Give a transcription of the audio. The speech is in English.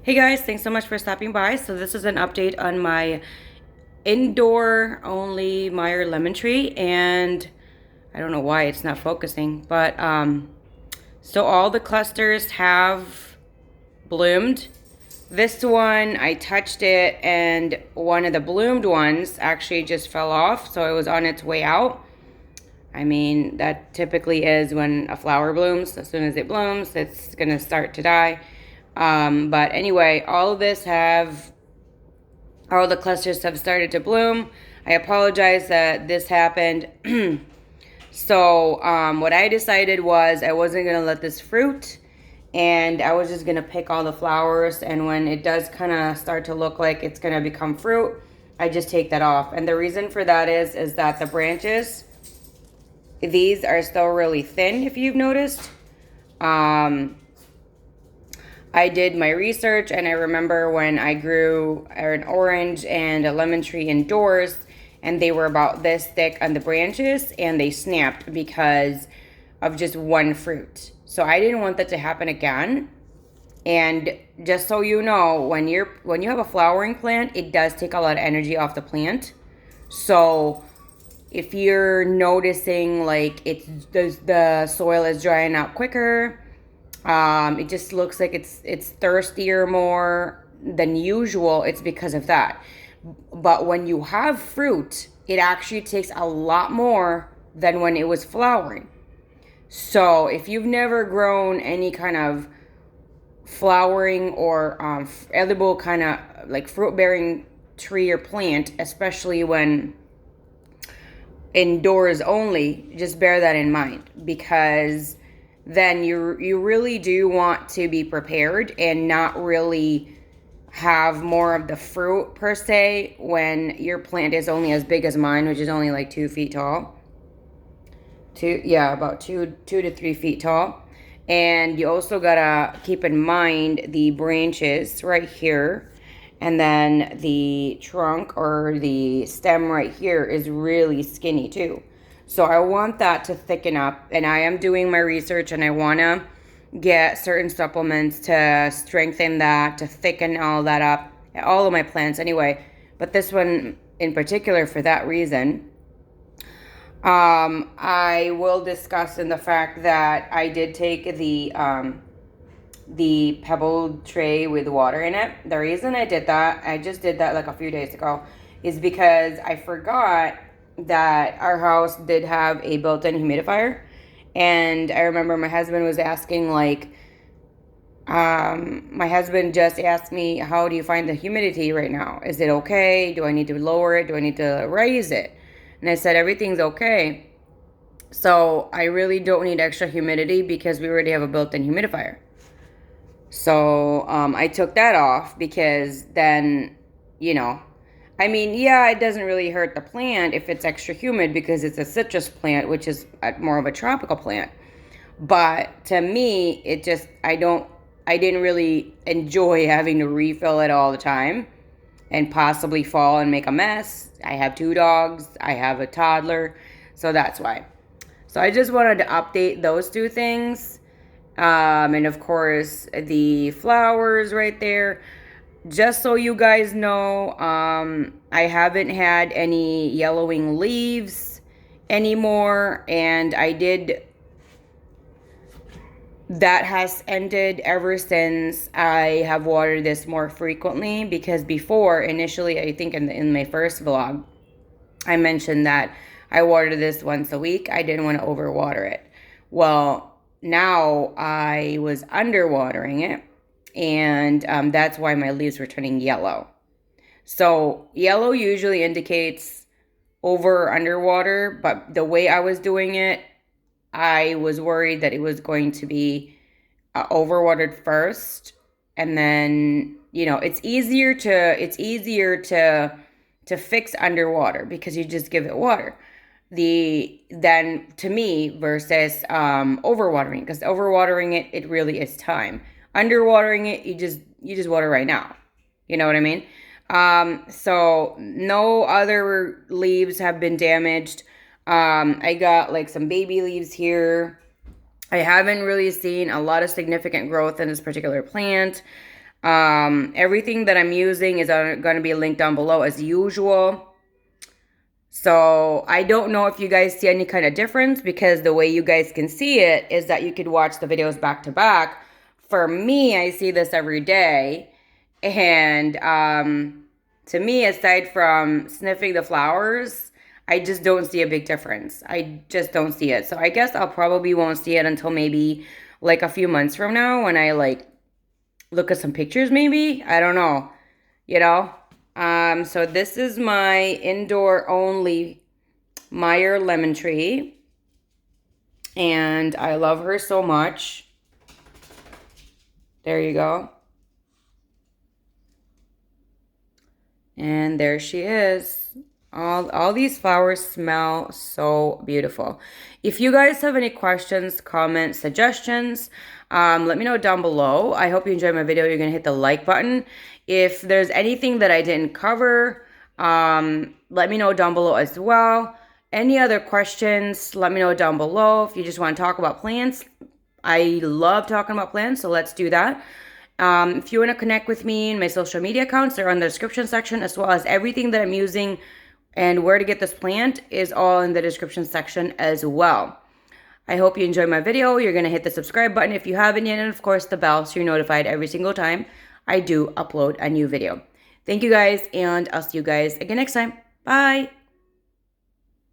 Hey guys, thanks so much for stopping by. So this is an update on my indoor only Meyer lemon tree, and I don't know why it's not focusing, but so all the clusters have bloomed. This one, I touched it and one of the bloomed ones actually just fell off, so it was on its way out. I mean, that typically is when a flower blooms. As soon as it blooms, it's gonna start to die. But anyway, all the clusters have started to bloom. I apologize that this happened. So, what I decided was I wasn't gonna let this fruit, and I was just gonna pick all the flowers. And when it does kind of start to look like it's gonna become fruit, I just take that off. And the reason for that is that the branches, these are still really thin, if you've noticed. Um, I did my research, and I remember when I grew an orange and a lemon tree indoors, and they were about this thick on the branches, and they snapped because of just one fruit. So I didn't want that to happen again. And just so you know, when you have a flowering plant, it does take a lot of energy off the plant. So if you're noticing like the soil is drying out quicker, it just looks like it's thirstier more than usual, it's because of that. But when you have fruit, it actually takes a lot more than when it was flowering. So if you've never grown any kind of flowering or edible kind of like fruit bearing tree or plant, especially when indoors only, just bear that in mind, because then you really do want to be prepared and not really have more of the fruit per se when your plant is only as big as mine, which is only like 2 feet tall. About 2 to 3 feet tall. And you also gotta keep in mind the branches right here, and then the trunk or the stem right here is really skinny too. So I want that to thicken up, and I am doing my research, and I want to get certain supplements to strengthen that, to thicken all that up. All of my plants anyway, but this one in particular for that reason. I will discuss in the fact that I did take the pebble tray with water in it. The reason I did that, I just did that like a few days ago, is because I forgot that our house did have a built-in humidifier. And I remember my husband was asking, like, my husband just asked me, how do you find the humidity right now? Is it okay? Do I need to lower it? Do I need to raise it? And I said, everything's okay. So I really don't need extra humidity because we already have a built-in humidifier. So I took that off because then, you know, I mean, yeah, it doesn't really hurt the plant if it's extra humid because it's a citrus plant, which is more of a tropical plant. But to me, I didn't really enjoy having to refill it all the time and possibly fall and make a mess. I have 2 dogs, I have a toddler, so that's why. So I just wanted to update those two things. And of course, the flowers right there. Just so you guys know, I haven't had any yellowing leaves anymore, and that has ended ever since I have watered this more frequently, because before, initially, I think in my first vlog, I mentioned that I watered this once a week. I didn't want to overwater it. Well, now I was underwatering it, and that's why my leaves were turning yellow. So yellow usually indicates over or underwater, but the way I was doing it, I was worried that it was going to be overwatered first, and then it's easier to fix underwater because you just give it water. Then to me versus overwatering, because overwatering it really is time. Underwatering it, you just water right now. You know what I mean? So no other leaves have been damaged. I got like some baby leaves here. I haven't really seen a lot of significant growth in this particular plant. Everything that I'm using is going to be linked down below as usual. So I don't know if you guys see any kind of difference, because the way you guys can see it is that you could watch the videos back to back. For me, I see this every day. And to me, aside from sniffing the flowers, I just don't see a big difference. I just don't see it. So I guess I'll probably won't see it until maybe like a few months from now, when I like look at some pictures maybe. I don't know, you know. So this is my indoor only Meyer lemon tree, and I love her so much. There you go. And there she is. All these flowers smell so beautiful. If you guys have any questions, comments, suggestions, let me know down below. I hope you enjoyed my video. You're going to hit the like button. If there's anything that I didn't cover, let me know down below as well. Any other questions, let me know down below. If you just want to talk about plants, I love talking about plants, so let's do that. If you want to connect with me, my social media accounts are in the description section, as well as everything that I'm using and where to get this plant is all in the description section as well. I hope you enjoyed my video. You're going to hit the subscribe button if you haven't yet, and of course the bell, so you're notified every single time I do upload a new video. Thank you guys, and I'll see you guys again next time. Bye!